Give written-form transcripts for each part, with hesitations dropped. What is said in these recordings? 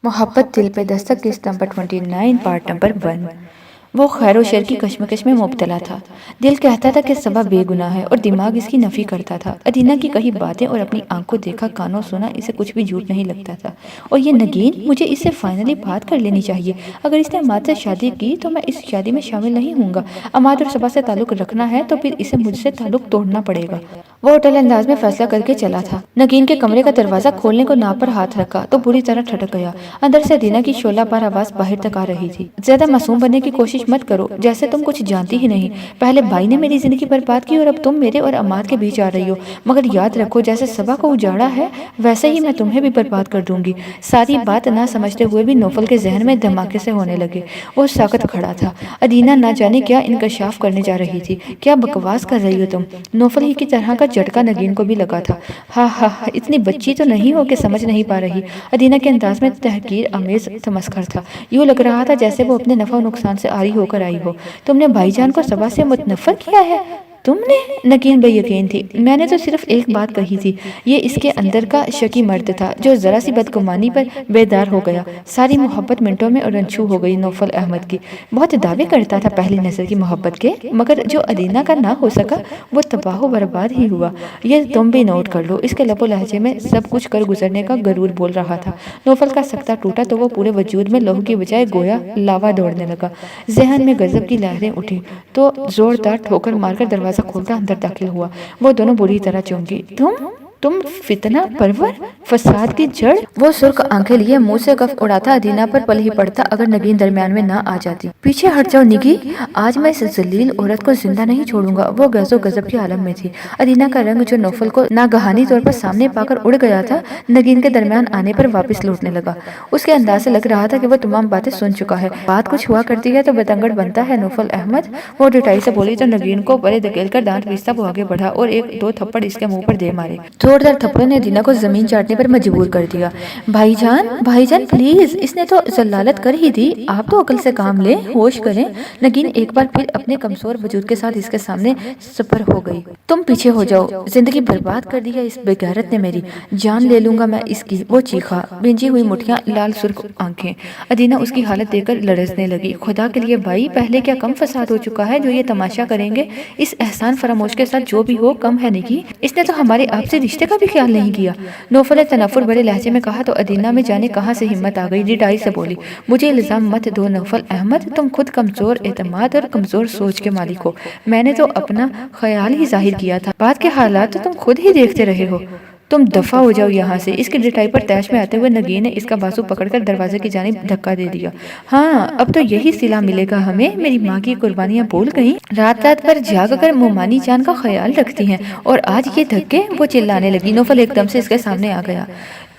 محبت دل پہ دستک قسط نمبر 29 پارٹ نمبر 1۔ وہ خیر و شر کی کشمکش میں مبتلا تھا۔ دل کہتا تھا کہ صبا بے گناہ ہے اور دماغ اس کی نفی کرتا تھا۔ ادینہ کی کہی باتیں اور اپنی آنکھ کو دیکھا کانوں سنا اسے کچھ بھی جھوٹ نہیں لگتا تھا۔ اور یہ نگین، مجھے اس سے فائنلی بات کر لینی چاہیے۔ اگر اس نے عماد سے شادی کی تو میں اس شادی میں شامل نہیں ہوں گا۔ عماد اور صبا سے تعلق رکھنا ہے تو پھر اسے مجھ سے تعلق توڑنا پڑے گا۔ وہ اٹل انداز میں فیصلہ کر کے چلا تھا۔ نگین کے کمرے کا دروازہ کھولنے کو ناپ پر ہاتھ رکھا تو بری طرح ٹھٹک گیا۔ اندر سے ادینہ کی شعلہ بار آواز باہر تک آ رہی تھی۔ زیادہ معصوم بننے کی کوشش مت کرو، جیسے تم کچھ جانتی ہی نہیں۔ پہلے بھائی نے میری زندگی برباد کی اور اب تم میرے اور عماد کے بیچ آ رہی ہو۔ مگر یاد رکھو، جیسے صبا کو اجاڑا ہے ویسے ہی میں تمہیں بھی برباد کر دوں گی۔ ساری بات نہ سمجھتے ہوئے بھی نوفل کے ذہن میں دھماکے سے ہونے لگے۔ وہ ساکت کھڑا تھا۔ ادینہ نہ جانے کیا انکشاف کرنے جا رہی تھی۔ کیا بکواس کر رہی ہو تم؟ نوفل ہی کی طرح کا جھٹکا نگین کو بھی لگا تھا۔ ہاں ہاں، اتنی بچی تو نہیں ہو کہ سمجھ نہیں پا رہی۔ ادینہ کے انداز میں تحقیر آمیز تمسخر تھا۔ یوں لگ رہا تھا جیسے وہ اپنے نفع و نقصان سے آری ہو کر آئی ہو۔ تم نے بھائی جان کو صبا سے متنفر کیا ہے؟ تم نے؟ نگین بے یقین تھی۔ میں نے تو صرف ایک بات کہی تھی۔ یہ اس کے اندر کا شکی مرد تھا جو ذرا سی بدگمانی پر بیدار ہو گیا۔ ساری محبت منٹوں میں رنچو ہو گئی نوفل احمد کی۔ بہت دعوے کرتا تھا پہلی نظر کی محبت کے، مگر جو ادینہ کا نہ ہو سکا وہ تباہ و برباد ہی ہوا۔ یہ تم بھی نوٹ کر لو۔ اس کے لب و لہجے میں سب کچھ کر گزرنے کا غرور بول رہا تھا۔ نوفل کا سکتہ ٹوٹا تو وہ پورے وجود میں لہو کی بجائے گویا لاوا دوڑنے لگا۔ ذہن میں غضب کی لہریں اٹھی تو زوردار ٹھوکر مار کر دروازہ کھولتا اندر داخل ہوا۔ وہ دونوں بری طرح چونکی۔ تم فتنہ پرور، فساد کی جڑ۔ وہ سرخ آنکھیں لیے منہ سے کف اڑاتا ادینہ پر پل ہی پڑتا اگر نگین درمیان میں نہ آ جاتی۔ پیچھے ہٹ جاؤ نگی، آج میں اس ذلیل عورت کو زندہ نہیں چھوڑوں گا۔ وہ غیظ و غضب کے عالم میں تھی۔ ادینہ کا رنگ جو نوفل کو ناگہانی طور پر سامنے پا کر اڑ گیا تھا، نگین کے درمیان آنے پر واپس لوٹنے لگا۔ اس کے انداز سے لگ رہا تھا کہ وہ تمام باتیں سن چکا ہے۔ بات کچھ ہوا کرتی ہے تو بتنگڑ بنتا ہے نوفل احمد۔ وہ ڈٹائی سے بولی تو نگین کو پرے دھکیل کر دانت پیستا وہ آگے بڑھا اور ایک دو تھپڑ اس کے منہ پر دے مارے۔ زوردار تھپڑوں نے ادینہ کو زمین چاٹنے پر مجبور کر دیا۔ بھائی جان پلیز، اس نے تو ضلالت کر ہی دی۔ آپ تو عقل سے کام لیں، ہوش کریں۔ نگین ایک بار پھر اپنے کمزور وجود کے ساتھ اس کے سامنے سپر ہو گئی۔ تم پیچھے ہو جاؤ، زندگی برباد کر دی ہے اس بے غیرت نے میری، جان لے لوں گا میں اس کی۔ وہ چیخا، بھینجی ہوئی مٹھیاں، لال سرخ آنکھیں۔ ادینہ اس کی حالت دیکھ کر لرزنے لگی۔ خدا کے لیے بھائی، پہلے کیا کم فساد ہو چکا ہے جو یہ تماشا کریں گے؟ اس احسان فراموش کے ساتھ جو بھی ہو کم ہے نگی۔ اس نے تو ہمارے آپسی رشتے کا بھی خیال نہیں کیا۔ نوفل نے تنفر بھرے لہجے میں کہا تو ادینہ میں جانے کہاں سے ہمت آ گئی، ڈٹائی سے بولی، مجھے الزام مت دو نوفل احمد، تم خود کمزور اعتماد اور کمزور سوچ کے مالک ہو۔ میں نے تو اپنا خیال ہی ظاہر کیا تھا، بعد کے حالات تو تم خود ہی دیکھتے رہے ہو۔ تم دفع ہو جاؤ یہاں سے۔ اس کی ڈٹائی پر تیش میں آتے ہوئے نگین نے اس کا بازو پکڑ کر دروازے کی جانب دھکا دے دیا۔ ہاں، اب تو یہی صلہ ملے گا ہمیں۔ میری ماں کی قربانیاں بھول گئی، رات رات بھر جاگ کر مومانی جان کا خیال رکھتی ہیں، اور آج یہ دھکے؟ وہ چلانے لگی۔ نوفل ایک دم سے اس کے سامنے آ گیا۔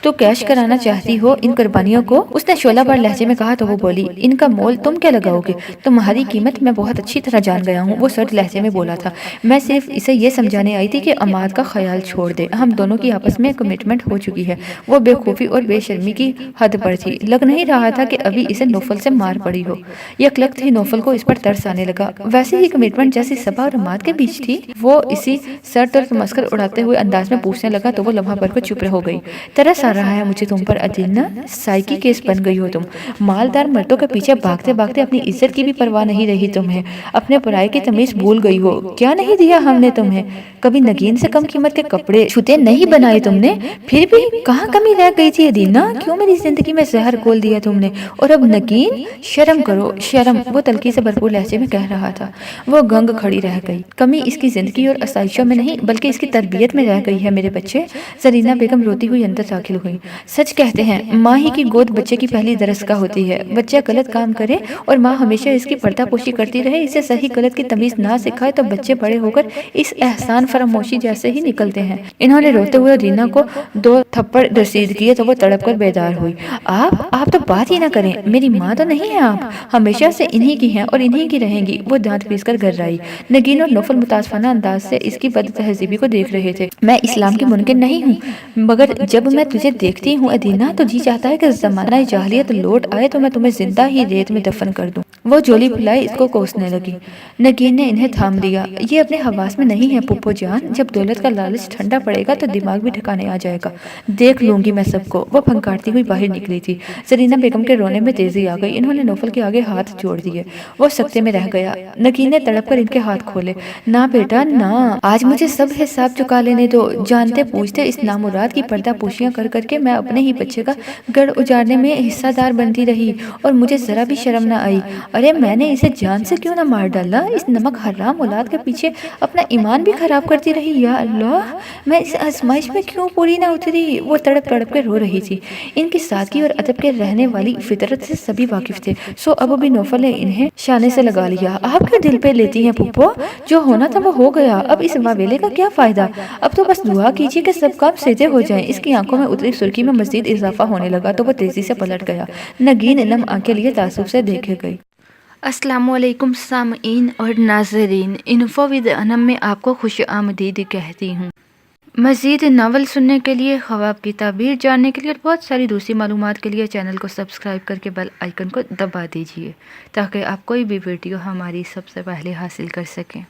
تو کیش کرانا چاہتی ہو ان قربانیوں کو؟ اس نے شعلہ بار لہجے میں کہا تو وہ بولی، ان کا مول تم کیا لگاؤ گے؟ تمہاری قیمت میں بہت اچھی طرح جان گیا ہوں۔ وہ سرد لہجے میں بولا تھا، میں صرف اسے یہ سمجھانے آئی تھی کہ عماد کا خیال چھوڑ دے، ہم دونوں کی آپس میں کمٹمنٹ ہو چکی ہے۔ وہ بے خوفی اور بے شرمی کی حد پر تھی، لگ نہیں رہا تھا کہ ابھی اسے نوفل سے مار پڑی ہو۔ یکلخت ہی نوفل کو اس پر ترس آنے لگا۔ ویسے ہی کمٹمنٹ جیسی صبا اور عماد کے بیچ تھی؟ وہ اسی سرد اور تمسخر اڑاتے ہوئے انداز میں پوچھنے لگا تو وہ لمحہ بھر کو چپ ہو گئی۔ ترس آ رہا ہے مجھے تم پر ادینہ، سائیکی کیس بن گئی ہو تم۔ مالدار مردوں کے پیچھے بھاگتے بھاگتے اپنی عزت کی بھی پرواہ نہیں رہی تمہیں، اپنے پرائے کی تمیز بھول گئی ہو۔ کیا نہیں دیا ہم نے تمہیں؟ کبھی نگین سے کم قیمت کے کپڑے چھوتے نہیں بنائے تم نے، پھر بھی کہاں کمی رہ گئی تھی ادینہ؟ کیوں میری زندگی میں زہر گھول دیا تم نے؟ اور اب نگین، شرم کرو شرم، وہ تلخی سے بھرپور لہجے میں کہہ رہا تھا۔ وہ گنگ کھڑی رہ گئی۔ کمی اس کی زندگی اور آسائشوں میں نہیں بلکہ اس کی تربیت میں رہ گئی ہے میرے بچے۔ زرینہ بیگم روتی ہوئی اندر داخل ہوئی۔ سچ کہتے ہیں، ماں ہی کی گود بچے کی پہلی درسگاہ ہوتی ہے۔ بچہ غلط کام کرے اور ماں ہمیشہ اس کی پردہ پوشی کرتی رہے، اسے صحیح غلط کی تمیز نہ سکھائے تو بچے بڑے ہو کر اس احسان فراموشی جیسے ہی نکلتے ہیں۔ انہوں نے روتے ہوئے ادینہ کو 2 تھپڑ رسید کیے تو وہ تڑپ کر بیدار ہوئی۔ آپ تو بات ہی نہ کریں، میری ماں تو نہیں ہے آپ، ہمیشہ سے انہی کی ہیں اور انہی کی رہیں گی۔ وہ دانت پیس کر گھررائی۔ نگین اور نوفل متاسفانہ انداز سے اس کی بد تہذیبی کو دیکھ رہے تھے۔ میں اسلام کی منکر نہیں ہوں، مگر جب میں تجھے دیکھتی ہوں ادینہ تو جی چاہتا ہے کہ زمانہ جاہلیت لوٹ آئے تو میں تمہیں زندہ ہی ریت میں دفن کر دوں۔ وہ جولی پھلائے اس کو کوسنے لگی۔ نگین نے انہیں تھام لیا۔ یہ اپنے حواس میں نہیں ہے پھپھو جان، جب دولت کا لالچ ٹھنڈا پڑے گا تو دماغ بھی ٹھکانے آ جائے گا، دیکھ لوں گی میں سب کو۔ وہ پھنکارتی ہوئی باہر نکلی تھی۔ زرینہ بیگم کے رونے میں تیزی آ گئی۔ انہوں نے نوفل کے آگے ہاتھ جوڑ دیے۔ وہ سکتے میں رہ گیا۔ نگین نے تڑپ کر ان کے ہاتھ کھولے۔ نہ بیٹا نہ، آج مجھے سب حساب چکا لینے دو۔ جانتے پوچھتے اس نامراد کی پردہ پوشیاں کر کر کے میں اپنے ہی بچے کا گڑ اجاڑنے میں حصہ دار بنتی رہی اور مجھے ذرا بھی شرم نہ آئی۔ ارے میں نے اسے جان سے کیوں نہ مار ڈالا؟ اس نمک حرام اولاد کے پیچھے اپنا ایمان بھی خراب کرتی رہی۔ یا اللہ، میں اس آزمائش میں کیوں پوری نہ اتری؟ وہ تڑپ تڑپ کے رو رہی تھی۔ ان کی سادگی اور ادب کے رہنے والی فطرت سے سبھی واقف تھے، سو اب بھی نوفل نے انہیں شانے سے لگا لیا۔ آپ کے دل پہ لیتی ہیں پھپھو؟ جو ہونا تھا وہ ہو گیا، اب اس واویلے کا کیا فائدہ؟ اب تو بس دعا کیجیے کہ سب کام سیدھے ہو جائیں۔ اس کی آنکھوں میں اتری سرخی میں مزید اضافہ ہونے لگا تو وہ تیزی سے پلٹ گیا۔ نگین نم آنکھیں لیے تعصب سے دیکھے گئی۔ السلام علیکم سامعین اور ناظرین، انفو ود انم میں آپ کو خوش آمدید کہتی ہوں۔ مزید ناول سننے کے لیے، خواب کی تعبیر جاننے کے لیے اور بہت ساری دوسری معلومات کے لیے چینل کو سبسکرائب کر کے بیل آئیکن کو دبا دیجیے تاکہ آپ کوئی بھی ویڈیو ہماری سب سے پہلے حاصل کر سکیں۔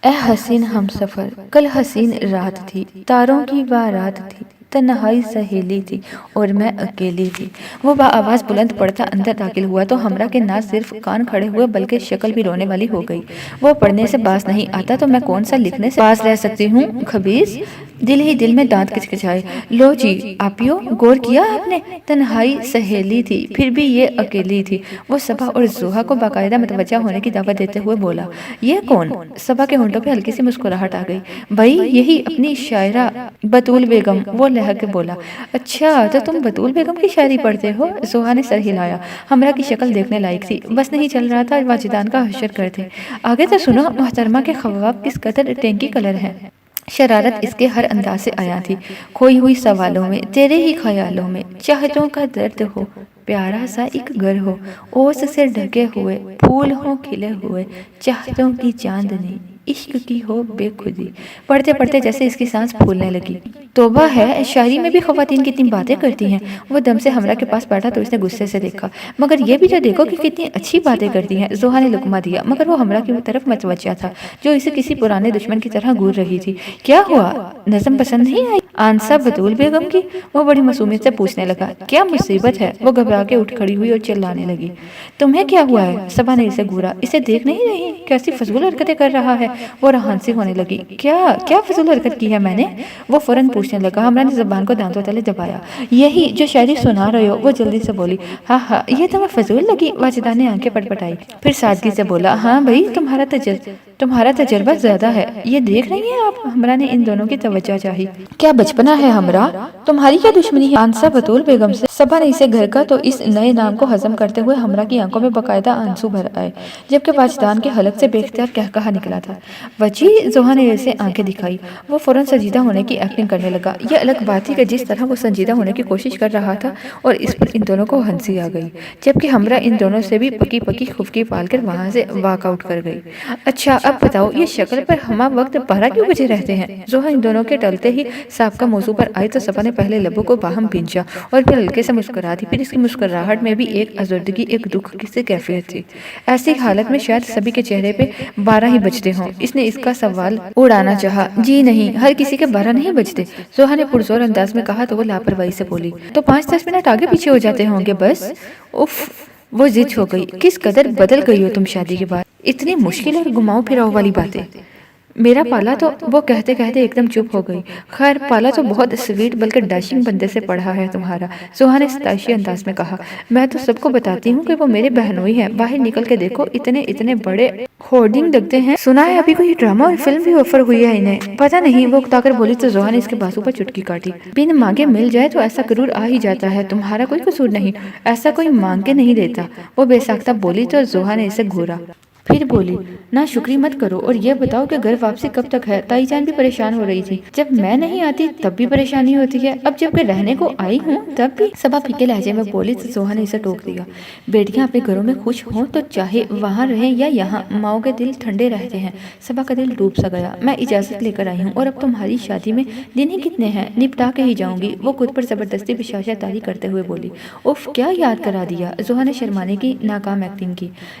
اے حسین ہم سفر، کل حسین رات تھی، تاروں کی بارات تھی، تنہائی سہیلی تھی اور میں اکیلی تھی۔ وہ بآواز بلند پڑھتا اندر داخل ہوا تو ہمراہ کے نہ صرف کان کھڑے ہوئے بلکہ شکل بھی رونے والی ہو گئی۔ وہ پڑھنے سے باز نہیں آتا تو میں کون سا لکھنے سے باز رہ سکتی ہوں؟ خبیث! دل ہی دل میں دانت کچکچائے۔ لو جی آپیو، غور کیا آپ نے؟ تنہائی سہیلی تھی، پھر بھی یہ اکیلی تھی۔ وہ صبا اور زوہا کو باقاعدہ متوجہ ہونے کی دعوت دیتے ہوئے بولا۔ یہ کون؟ صبا کے ہونٹوں پہ ہلکی سی مسکراہٹ آ گئی۔ بھائی یہی اپنی شاعرہ بطول بیگم، وہ لہک کے بولا۔ اچھا تو تم بطول بیگم کی شاعری پڑھتے ہو؟ زوہا نے سر ہلایا۔ ہمراہ کی شکل دیکھنے لائق تھی، بس نہیں چل رہا تھا واجدان کا حشر کر دے۔ آگے تو سنو محترمہ کے خواب کس قدر ٹینکی کلر ہیں۔ شرارت اس کے ہر انداز سے آیا تھی۔ کھوئی ہوئی سوالوں میں، تیرے ہی خیالوں میں، چاہتوں کا درد ہو، پیارا سا ایک گھر ہو، اوس سے ڈھکے ہوئے، پھول ہوں کھلے ہوئے، چاہتوں کی چاندنی، عشق کی ہو بے خودی۔ پڑھتے پڑھتے جیسے اس کی سانس پھولنے لگی۔ توبہ ہے، شاعری میں بھی خواتین کتنی باتیں کرتی ہیں۔ وہ دم سے ہمراہ کے پاس بیٹھا تو اس نے غصے سے دیکھا۔ مگر یہ بھی تو دیکھو کہ کتنی اچھی باتیں کرتی ہیں۔ زوہا نے لقمہ دیا مگر وہ ہمراہ کی طرف متوجہ تھا جو اسے کسی پرانے دشمن کی طرح گھور رہی تھی۔ کیا ہوا؟ نظم پسند نہیں آئی آنسا بطول بیگم کی؟ وہ بڑی معصومیت سے پوچھنے لگا۔ کیا مصیبت ہے؟ وہ گھبرا کے اٹھ کھڑی ہوئی اور چلانے لگی۔ تمہیں کیا ہوا ہے؟ صبا نے اسے گھورا۔ اسے دیکھ نہیں رہی کیسی فضول حرکتیں کر رہا ہے؟ وہ رہانسی ہونے لگی۔ کیا فضول حرکت کی ہے میں نے؟ وہ فوراً پوچھنے لگا۔ ہمراہ نے زبان کو دانتوں تلے دبایا۔ یہی جو شاعری سنا رہے ہو، وہ جلدی سے بولی۔ ہاں ہاں، یہ تمہیں فضول لگی؟ واجدان نے آنکھیں پٹپٹائی، پھر سادگی سے بولا۔ ہاں بھائی، تمہارا تجربہ زیادہ ہے، یہ دیکھ رہی ہیں آپ؟ ہمراہ نے ان دونوں کی توجہ چاہی۔ کیا بچپنا ہے ہمراہ؟ تمہاری کیا دشمنی ہے آنسا بطول بیگم سے؟ صبا نے اسے گھر کا تو اس نئے نام کو ہضم کرتے ہوئے ہمراہ کی آنکھوں میں باقاعدہ آنسو بھر آئے، جبکہ واجدان کے حلق سے بے اختیار کہا نکلا تھا۔ وجی! زوہا نے اسے آنکھیں دکھائی۔ وہ فوراً سنجیدہ ہونے کی ایکٹنگ کرنے لگا۔ یہ الگ بات تھی کہ جس طرح وہ سنجیدہ ہونے کی کوشش کر رہا تھا اور اس پر ان دونوں کو ہنسی آ گئی، جبکہ ہمراہ ان دونوں سے بھی پکی پکی خفکی پال کر وہاں سے واک آؤٹ کر گئی۔ اچھا اب بتاؤ، یہ شکل پر ہمہ وقت 12 کیوں بجے رہتے ہیں؟ زوہا ان دونوں کے ٹلتے ہی سابقہ موضوع پر آئی تو صبا نے پہلے لبوں کو باہم بھینچا اور پھر ہلکے سے مسکرا دی۔ پھر اس کی مسکراہٹ میں بھی ایک آزردگی، ایک دکھ کی کیفیت تھی۔ ایسی حالت میں شاید سبھی کے چہرے پہ 12 ہی بجتے ہوں۔ اس نے اس کا سوال اڑانا چاہا۔ جی نہیں، ہر کسی کے 12 نہیں بجتے، زوہا نے پرزور انداز میں کہا تو وہ لاپرواہی سے بولی۔ تو 5-10 منٹ آگے پیچھے ہو جاتے ہوں گے بس۔ اف! وہ ضد ہو گئی۔ کس قدر بدل گئی ہو تم شادی کے بعد، اتنی مشکل اور گھماؤ پھراؤ والی باتیں۔ میرا پالا تو، وہ کہتے کہتے ایک دم چپ ہو گئی۔ خیر پالا تو بہت سویٹ بلکہ ڈیشنگ بندے سے پڑھا ہے تمہارا، زوہا نے ستائشی انداز میں کہا۔ میں تو سب کو بتاتی ہوں کہ وہ میرے بہنوئی ہیں، باہر نکل کے دیکھو اتنے بڑے ہورڈنگ لگتے ہیں۔ سنا ہے ابھی کوئی ڈرامہ اور فلم بھی آفر ہوئی ہے انہیں؟ پتہ نہیں، وہ اکتا کر بولی تو زوہا نے اس کے بازو پر چٹکی کاٹی۔ بن مانگے مل جائے تو ایسا غرور آ ہی جاتا ہے، تمہارا کوئی قصور نہیں، ایسا کوئی مانگ کے نہیں دیتا۔ وہ بے ساختہ بولی تو زوہا نے اسے گھورا۔ پھر بولی، نا شکری مت کرو اور یہ بتاؤ کہ گھر واپسی کب تک ہے؟ تائی جان بھی پریشان ہو رہی تھی، جب میں نہیں آتی تب بھی پریشانی ہوتی ہے، اب جب کہ رہنے کو آئی ہوں تب بھی۔ صبا پھیکے لہجے میں بولی تو زوہا نے اسے ٹوک دیا۔ بیٹیاں اپنے گھروں میں خوش ہوں تو چاہے وہاں رہیں یا یہاں، ماؤں کے دل ٹھنڈے رہتے ہیں۔ صبا کا دل ڈوب سا گیا۔ میں اجازت لے کر آئی ہوں اور اب تمہاری شادی میں دن ہی کتنے ہیں، نپٹا کے ہی جاؤں گی۔ وہ خود پر زبردستی بشاشہ تاری کرتے ہوئے بولی۔ اف! کیا یاد کرا دیا؟ زوہا نے شرمانے کی ناکام ایکٹنگ کی۔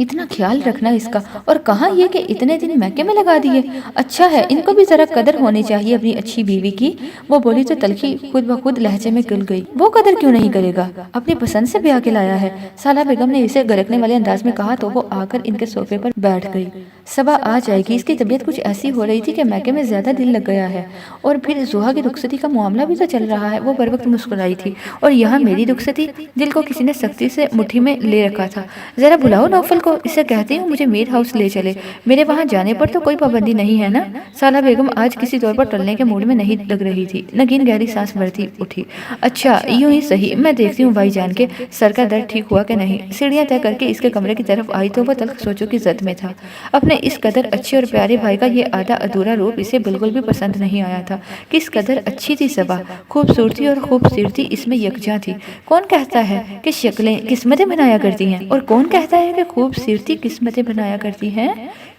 اتنا خیال رکھنا اس کا، اور کہاں یہ کہ اتنے دن میکے میں لگا دیے۔ اچھا ہے، ان کو بھی ذرا قدر ہونی چاہیے اپنی اچھی بیوی کی۔ وہ بولی تو تلخی خود بخود لہجے میں گل گئی۔ وہ قدر کیوں نہیں کرے گا، اپنی پسند سے بیاہ کے لایا ہے۔ سالہ بیگم نے اسے گرکنے والے انداز میں کہا تو وہ آ کر ان کے صوفے پر بیٹھ گئی۔ صبح آ جائے گی، اس کی طبیعت کچھ ایسی ہو رہی تھی کہ میکے میں زیادہ دل لگ گیا ہے، اور پھر زحا کی رخصتی کا معاملہ بھی تو چل رہا ہے۔ وہ بر وقت مسکرائی تھی، اور یہاں میری رخصتی، دل کو کسی نے سختی سے مٹھی میں لے رکھا تھا۔ ذرا بلاؤ نوفل کو، اسے کہتی ہوں مجھے میر ہاؤس لے چلے، میرے وہاں جانے پر تو کوئی پابندی نہیں ہے نا۔ سالہ بیگم آج کسی طور پر ٹلنے کے موڈ میں نہیں لگ رہی تھی۔ نگین گہری سانس بھرتی اٹھی۔ اچھا یوں ہی صحیح، میں دیکھتی ہوں بھائی جان کے سر کا درد ٹھیک ہوا کہ نہیں۔ سیڑھیاں طے کر کے اس کے کمرے کی طرف آئی تو وہ تلخ سوچوں کی زد میں تھا۔ اپنے اس قدر اچھے اور پیارے بھائی کا یہ آدھا ادھورا روپ اسے بالکل بھی پسند نہیں آیا تھا۔ کس قدر اچھی تھی صبا، خوبصورتی اور خوبصورتی اس میں یکجاں تھی۔ کون کہتا ہے کہ شکلیں قسمتیں بنایا کرتی ہیں، اور کون کہتا ہے کہ خوبصورتی قسمتیں بنایا کرتی ہیں؟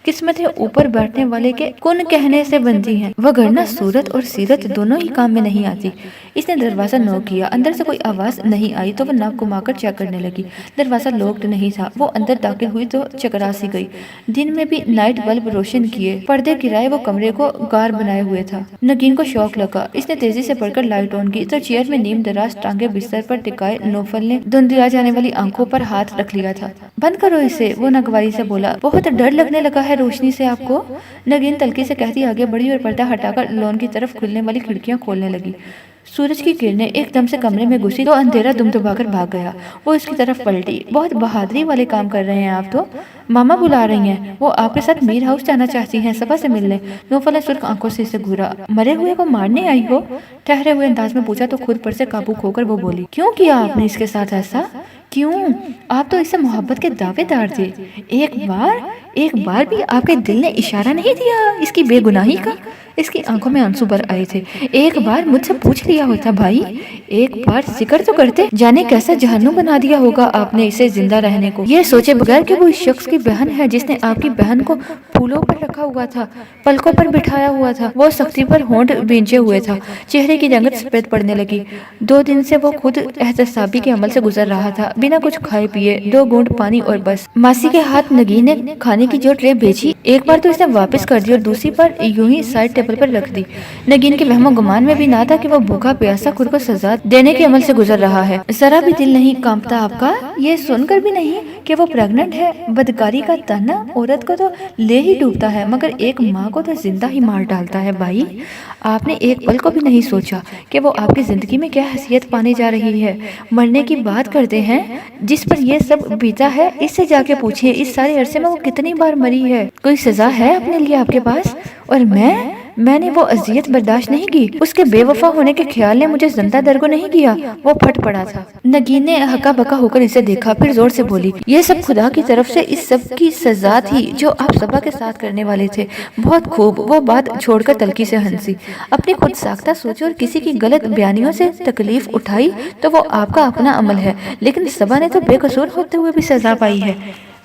قسمتیں اوپر بیٹھنے والے کے کن کہنے سے بنتی ہیں، وگرنہ صورت اور سیرت دونوں ہی کام میں نہیں آتی۔ اس نے دروازہ نوک کیا، اندر سے کوئی آواز نہیں آئی تو وہ ناک گھما کر چیک کرنے لگی۔ دروازہ لوکڈ نہیں تھا۔ وہ اندر داخل ہوئی تو چکرا سی گئی۔ دن میں بھی نائٹ بلب روشن کیے پردے گرائے وہ کمرے کو غار بنائے ہوئے تھا۔ نگین کو شوق لگا، اس نے تیزی سے پڑھ کر لائٹ آن کی تو چیئر میں نیم دراز ٹانگے بستر پر ٹکائے نوفل نے دھندلا جانے والی آنکھوں پر ہاتھ رکھ لیا تھا۔ بند کرو اسے، وہ ناگواری سے بولا، بہت ڈر لگنے لگا ہے روشنی سے آپ کو؟ نگین تلخی سے کہتی آگے بڑھی اور پردہ ہٹا کر لون کی طرف کھلنے والی کھڑکیاں کھولنے لگی۔ سورج کی کرنیں ایک دم سے کمرے میں گھسی تو اندھیرا دم دبا کر بھاگ گیا۔ وہ اس کی طرف پلٹی۔ بہت بہادری والے کام کر رہے ہیں آپ تو، ماما بلا رہی ہیں، وہ آپ کے ساتھ میر ہاؤس جانا چاہتی ہیں صبا سے ملنے۔ نوفل نے سرخ آنکھوں سے اسے گھورا۔ مرے ہوئے کو مارنے آئی ہو؟ ٹھہرے ہوئے انداز میں پوچھا تو خود پر سے قابو کھو کر وہ بولی، کیوں کیا آپ نے اس کے ساتھ ایسا؟ کیوں؟ آپ تو اسے محبت کے دعوے دار تھے۔ ایک بار بھی آپ کے دل نے اشارہ نہیں دیا اس کی بے گناہی کا؟ اس کی آنکھوں میں آنسو بھر آئے تھے۔ ایک بار مجھ سے پوچھ لیا ہوتا بھائی، ایک بار ذکر تو کرتے، جانے کیسا جہنم بنا دیا ہوگا آپ نے اسے زندہ رہنے کو، یہ سوچے بغیر کہ وہ اس شخص کی بہن ہے جس نے آپ کی بہن کو پھولوں پر رکھا ہوا تھا، پلکوں پر بٹھایا ہوا تھا۔ وہ سختی پر ہونٹ بھینچے ہوئے تھا، چہرے کی رنگت سفید پڑنے لگی۔ 2 دن سے وہ خود احتسابی کے عمل سے گزر رہا تھا، بنا کچھ کھائے پیے، 2 گھونٹ پانی اور بس۔ ماسی کے ہاتھ نگین نے کھانے کی جو ٹرے بھیجی، ایک بار تو اس نے واپس کر دی اور دوسری بار یوں ہی سائڈ ٹیبل پر رکھ دی۔ نگین کے وہم و گمان میں بھی نہ تھا کہ وہ بھوکا پیاسا خود کو سزا دینے کے عمل سے گزر رہا ہے۔ ذرا بھی دل نہیں کانپتا آپ کا، یہ سن کر بھی نہیں کہ وہ پریگننٹ ہے؟ بدکاری کا تانا عورت کو تو لے ہی ڈوبتا ہے، مگر ایک ماں کو تو زندہ ہی مار ڈالتا ہے۔ بھائی آپ نے ایک پل کو بھی نہیں سوچا کہ وہ آپ کی زندگی میں کیا حیثیت پانے جا رہی ہے؟ مرنے کی بات کرتے ہیں، جس پر یہ سب بیتا ہے اس سے جا کے پوچھئے اس سارے عرصے میں وہ کتنی بار مری ہے؟ کوئی سزا ہے اپنے لیے آپ کے پاس؟ اور میں نے وہ اذیت برداشت نہیں کی، اس کے بے وفا ہونے کے خیال نے مجھے زندہ درگو نہیں کیا۔ وہ پھٹ پڑا تھا۔ نگین نے ہکا بکا ہو کر اسے دیکھا، پھر زور سے بولی، یہ سب خدا کی طرف سے اس سب کی سزا تھی جو آپ صبا کے ساتھ کرنے والے تھے۔ بہت خوب۔ وہ بات چھوڑ کر تلخی سے ہنسی۔ اپنی خود ساختہ سوچوں اور کسی کی غلط بیانیوں سے تکلیف اٹھائی تو وہ آپ کا اپنا عمل ہے، لیکن صبا نے تو بے قصور ہوتے ہوئے بھی سزا پائی ہے۔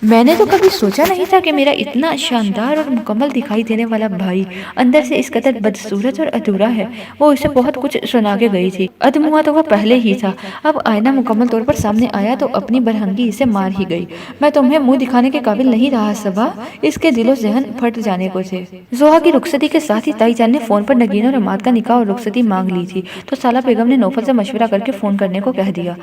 میں نے تو کبھی سوچا نہیں تھا کہ میرا اتنا شاندار اور مکمل دکھائی دینے والا بھائی اندر سے اس قدر بدصورت اور ادھورا ہے۔ وہ اسے بہت کچھ سنا کے گئی تھی، ادموا تو وہ پہلے ہی تھا، اب آئینہ مکمل طور پر سامنے آیا تو اپنی برہنگی اسے مار ہی گئی۔ میں تمہیں منہ دکھانے کے قابل نہیں رہا صبا، اس کے دل و ذہن پھٹ جانے کو تھے۔ زحا کی رخصتی کے ساتھ ہی تائی جان نے فون پر نگین اور عماد کا نکاح اور رخصتی مانگ لی تھی، تو سالہ بیگم نے نوفل سے مشورہ کر کے فون کرنے کو کہہ دیا،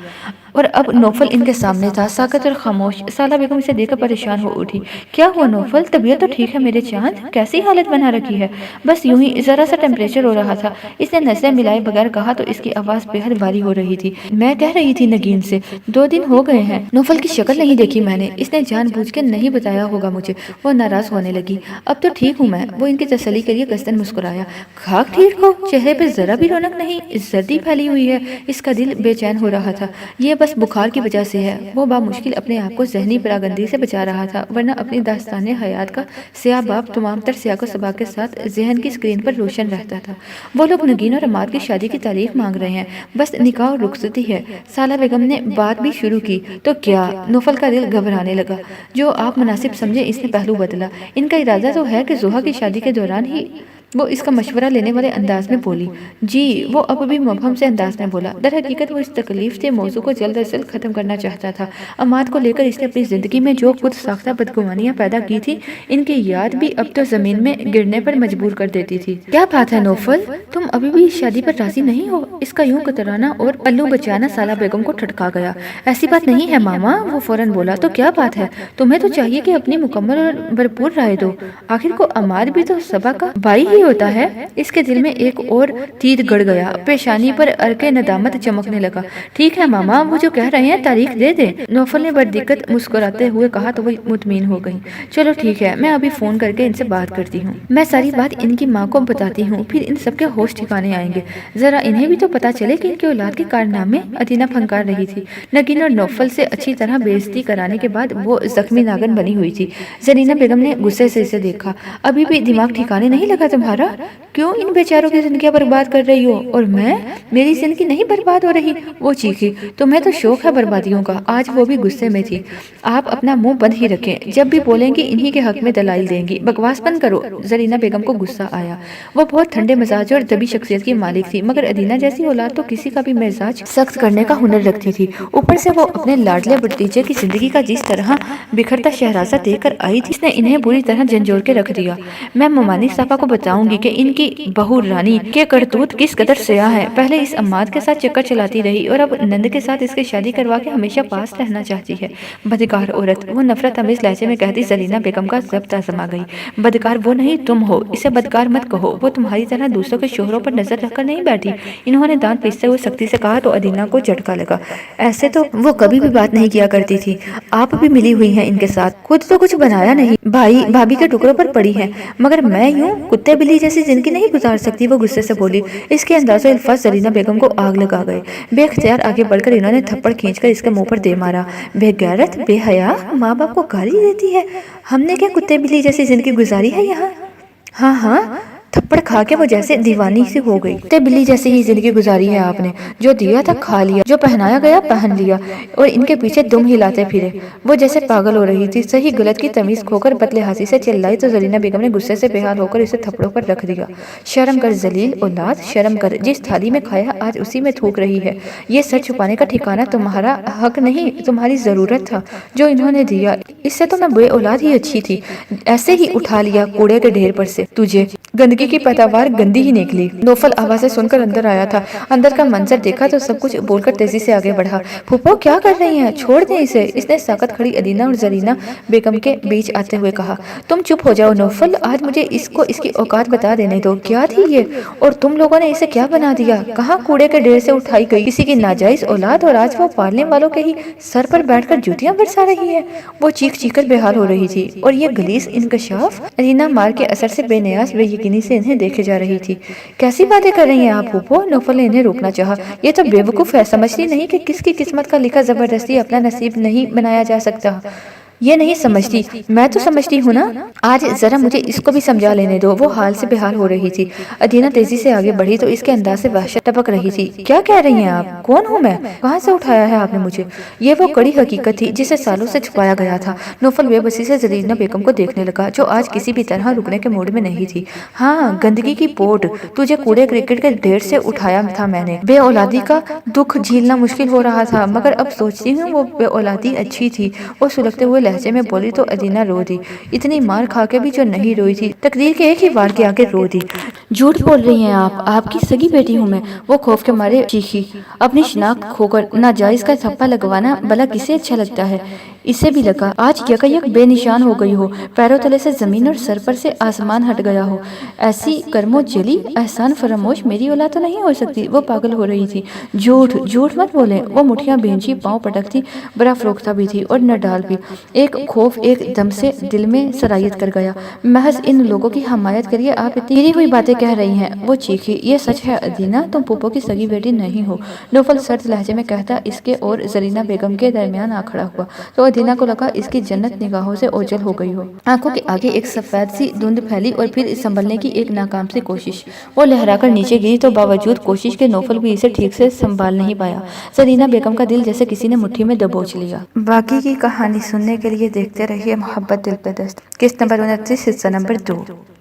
اور اب نوفل ان کے سامنے تھا، ساکت اور خاموش۔ سالہ بیگم اسے دیکھ کر پریشان ہو اٹھی۔ کیا ہوا نوفل؟ طبیعت تو ٹھیک ہے میرے چاند؟ کیسی حالت بنا رکھی ہے؟ بس یوں ہی ذرا سا ٹیمپریچر ہو رہا تھا، اس نے نظریں ملائے بغیر کہا تو اس کی آواز بے حد بھاری ہو رہی تھی۔ میں کہہ رہی تھی نگین سے 2 دن ہو گئے ہیں، نوفل کی شکل نہیں دیکھی میں نے، اس نے جان بوجھ کے نہیں بتایا ہوگا مجھے۔ وہ ناراض ہونے لگی۔ اب تو ٹھیک ہوں میں، وہ ان کی تسلی کے لیے قصدن مسکرایا۔ خاک ٹھیک ہو؟ چہرے پہ ذرا بھی رونق نہیں، زردی پھیلی ہوئی ہے۔ اس کا دل بے چین ہو رہا تھا۔ یہ بس بخار کی وجہ سے ہے۔ وہ بامشکل اپنے آپ کو ذہنی پراگندی سے بچا رہا تھا، ورنہ اپنی داستان حیات کا سیاہ باب تمام تر سیاق و سباق کے ساتھ ذہن کی اسکرین پر روشن رہتا تھا۔ وہ لوگ نگین اور عماد کی شادی کی تاریخ مانگ رہے ہیں، بس نکاح اور رخصتی ہے۔ سالہ بیگم نے بات بھی شروع کی تو کیا؟ نوفل کا دل گھبرانے لگا۔ جو آپ مناسب سمجھے اس نے پہلو بدلا۔ ان کا ارادہ تو ہے کہ زحا کی شادی کے دوران ہی وہ اس کا مشورہ لینے والے انداز میں بولی۔ جی، وہ اب بھی مبہم سے انداز میں بولا۔ در حقیقت وہ اس تکلیف سے موضوع کو جلد از جلد ختم کرنا چاہتا تھا۔ عماد کو لے کر اس نے اپنی زندگی میں جو خود ساختہ بدگمانیاں پیدا کی تھی، ان کی یاد بھی اب تو زمین میں گرنے پر مجبور کر دیتی تھی۔ کیا بات ہے نوفل، تم ابھی بھی اس شادی پر راضی نہیں ہو؟ اس کا یوں کترانا اور پلو بچانا سالہ بیگم کو ٹھٹکا گیا۔ ایسی بات نہیں ہے ماما، وہ فوراً بولا۔ تو کیا بات ہے؟ تمہیں تو چاہیے کہ اپنی مکمل اور بھرپور رائے دو۔ آخر کو عماد بھی تو صبا کا بھائی ہی ہوتا ہے۔ اس کے دل میں ایک اور تیر گڑ گیا، پیشانی پر ارکے ندامت چمکنے لگا۔ ٹھیک ہے ماما، وہ جو کہہ رہے ہیں تاریخ دے دیں، نوفل نے بردقت مسکراتے ہوئے کہا تو وہ مطمئن ہو گئی۔ چلو ٹھیک ہے، میں ابھی فون کر کے ان سے بات کرتی ہوں۔ میں ساری بات ان کی ماں کو بتاتی ہوں، پھر ان سب کے ہوش ٹھکانے آئیں گے۔ ذرا انہیں بھی تو پتا چلے کہ ان کی اولاد کے کارنامے۔ ادینہ پھنکار رہی تھی۔ نگین اور نوفل سے اچھی طرح بے عزتی کرانے کے بعد وہ زخمی ناگن بنی ہوئی تھی۔ زرینہ بیگم نے غصے سے اسے دیکھا۔ ابھی بھی دماغ ٹھکانے نہیں لگا تمہارا؟ کیوں ان بیچاروں کی زندگیاں برباد کر رہی ہو؟ اور میں؟ میری زندگی نہیں برباد ہو رہی، وہ چیخی۔ تمہیں تو شوق ہے بربادیوں کا۔ آج وہ بھی غصے میں تھی۔ آپ اپنا منہ بند ہی رکھیں، جب بھی بولیں گی انہی کے حق میں دلائل دیں گی۔ بکواس بند کرو۔ زرینہ بیگم کو غصہ آیا۔ وہ بہت ٹھنڈے مزاج اور دبی شخصیت کی مالک تھی، مگر ادینہ جیسی اولاد تو کسی کا بھی مزاج سخت کرنے کا ہنر رکھتی تھی۔ اوپر سے وہ اپنے لاڈلے بھتیجے کی زندگی کا جس طرح بکھرتا شہرازہ دیکھ کر آئی تھی، اس نے انہیں بری طرح جھنجھوڑ کے رکھ دیا۔ میں ممانک صاحبہ کو بتاؤں گی کہ ان کی بہو رانی کے کرتوت کس قدر سیاہ ہے۔ پہلے اس عماد کے ساتھ چکر چلاتی رہی اور اب نند کے ساتھ اس کی شادی کروا کے ہمیشہ پاس رہنا چاہتی ہے۔ بدکار عورت، وہ نفرت آمیز لہجے میں کہتی۔ زرینہ بیگم کا ضبط آزما گئی۔ بدکار وہ نہیں تم ہو، اسے بدکار مت کہو۔ وہ تمہاری طرح دوسروں کے شوہروں پر نظر رکھ کر نہیں بیٹھی۔ انہوں نے دانت پیستے ہوئے سختی سے کہا تو ادینہ کو جھٹکا لگا۔ ایسے تو وہ کبھی بھی بات نہیں کیا کرتی تھی۔ آپ بھی ملی ہوئی ہیں ان کے ساتھ، خود تو کچھ بنایا نہیں، بھائی بھابھی کے ٹکڑوں پر پڑی ہے، مگر میں یوں کتے بلی جیسی زندگی نہیں گزار سکتی، وہ غصے سے بولی۔ اس کے انداز و الفاظ زرینہ بیگم کو آگ لگا گئے۔ بے اختیار آگے بڑھ کر انہوں نے تھپڑ کھینچ کر اس کے منہ پر دے مارا۔ بے غیرت، بے حیا، ماں باپ کو گالی دیتی ہے۔ ہم نے کیا کتے بلی جیسی زندگی گزاری ہے یہاں؟ ہاں ہاں، تھپڑ کھا کے وہ جیسے دیوانی سی ہو گئی۔ کتے بلی جیسی ہی زندگی گزاری ہے آپ نے، جو دیا تھا کھا لیا، جو پہنایا گیا پہن لیا، اور ان کے پیچھے دم ہلاتے پھرے۔ وہ جیسے پاگل ہو رہی تھی، صحیح غلط کی تمیز کھو کر بد لحاظی سے چلائی تو زرینہ بیگم نے غصے سے بے حال ہو کر اسے تھپڑوں پر رکھ دیا۔ شرم کر ذلیل اولاد، شرم کر، جس تھالی میں کھایا آج اسی میں تھوک رہی ہے۔ یہ سر چھپانے کا ٹھکانہ تمہارا حق نہیں، تمہاری ضرورت تھا جو انہوں نے دیا۔ اس سے تو میں بے اولاد ہی اچھی تھی، ایسے ہی اٹھا لیا کوڑے کے ڈھیر پر سے۔ تجھے گندگی کی پیداوار گندی ہی نکلی۔ نوفل آوازیں سن کر اندر آیا تھا۔ اندر کا منظر دیکھا تو سب کچھ بول کر تیزی سے آگے بڑھا۔ پھوپھو کیا کر رہی ہیں؟ چھوڑ دیں اسے، اس نے ساکت کھڑی ادینہ اور زرینہ بیگم کے بیچ آتے ہوئے کہا۔ تم چپ ہو جاؤ نوفل، آج مجھے اس کو اس کی اوقات بتا دینے دو۔ کیا تھی یہ؟ اور تم لوگوں نے اسے کیا بنا دیا؟ کہاں کوڑے کے ڈھیر سے اٹھائی گئی کسی کی ناجائز اولاد، اور آج وہ پالنے والوں کے ہی سر پر بیٹھ کر جوتیاں برسا رہی ہے۔ وہ چیخ چیخ کر بے حال ہو رہی تھی۔ اور یہ غلیظ انکشاف؟ ادینہ مار کے اثر سے بے نیاز بے یقینی سے انہیں دیکھے جا رہی تھی۔ کیسی باتیں کر رہی ہیں آپ پھوپھو؟ نوفل نے انہیں روکنا چاہا۔ یہ تو بے وقوف ہے، سمجھتی نہیں کہ کس کی قسمت کا لکھا زبردستی اپنا نصیب نہیں بنایا جا سکتا۔ یہ نہیں سمجھتی، میں تو سمجھتی ہوں نا۔ آج ذرا مجھے اس کو بھی سمجھا لینے دو۔ وہ حال سے بحال ہو رہی تھی۔ ادینہ تیزی سے آگے بڑھی تو اس کے انداز سے وحشت ٹپک رہی تھی۔ کیا کہہ رہی ہیں آپ؟ کون ہوں میں؟ کہاں سے اٹھایا ہے آپ نے مجھے؟ یہ وہ کڑی حقیقت تھی جسے سالوں سے چھپایا گیا تھا۔ نوفل بے بسی سے زرینہ بیگم کو دیکھنے لگا، جو آج کسی بھی طرح رکنے کے موڈ میں نہیں تھی۔ ہاں، گندگی کی پوٹ، تجھے کوڑے کرکٹ کے ڈھیر سے اٹھایا تھا میں نے۔ بے اولادی کا دکھ جھیلنا مشکل ہو رہا تھا، مگر اب سوچتی ہوں وہ بے اولادی اچھی تھی۔ وہ سلگتے ہوئے لہجے میں بولی تو ادینہ رو دی۔ اتنی مار کھا کے بھی جو نہیں روئی تھی، تقدیر کے ایک ہی وار کے آگے رو دی۔ جھوٹ بول رہی ہیں آپ کی سگی بیٹی ہوں میں، وہ خوف کے مارے چیخی۔ اپنی شناخت کھو کر ناجائز کا تھپا لگوانا بھلا کسے اچھا لگتا ہے؟ اسے بھی لگا آج یکا بے نشان ہو گئی ہو، پیروں تلے سے زمین اور سر پر سے آسمان ہٹ گیا ہو۔ ایسی کرمو جلی احسان فراموش میری اولاد تو نہیں ہو سکتی۔ وہ پاگل ہو رہی تھی۔ جھوٹ مت بولیں۔ وہ مٹھیاں بھینچی پاؤں پٹکتی، برا فروختہ بھی تھی اور نڈال بھی۔ ایک خوف ایک دم سے دل میں سرایت کر گیا۔ محض ان لوگوں کی حمایت کے لیے آپ اتنی گری ہوئی باتیں کہہ رہی ہیں؟ وہ چیخی۔ یہ سچ ہے ادینہ، تم پھوپھو کی سگی بیٹی نہیں ہو، نوفل سرد لہجے میں کہتا اس کے اور زرینہ بیگم کے درمیان آ کھڑا ہوا تو ادینہ کو لگا اس کی جنت نگاہوں سے اوجھل ہو گئی ہو۔ آنکھوں کے آگے ایک سفید سی دھند پھیلی اور پھر سنبھلنے کی ایک ناکام سی کوشش۔ وہ لہرا کر نیچے گری تو باوجود کوشش کے نوفل بھی اسے ٹھیک سے سنبھال نہیں پایا۔ زرینہ بیگم کا دل جیسے کسی نے مٹھی میں دبوچ لیا۔ باقی کی کہانی سننے کے لیے دیکھتے رہیے محبت دل پہ دست، قسط نمبر 29، حصہ نمبر 2۔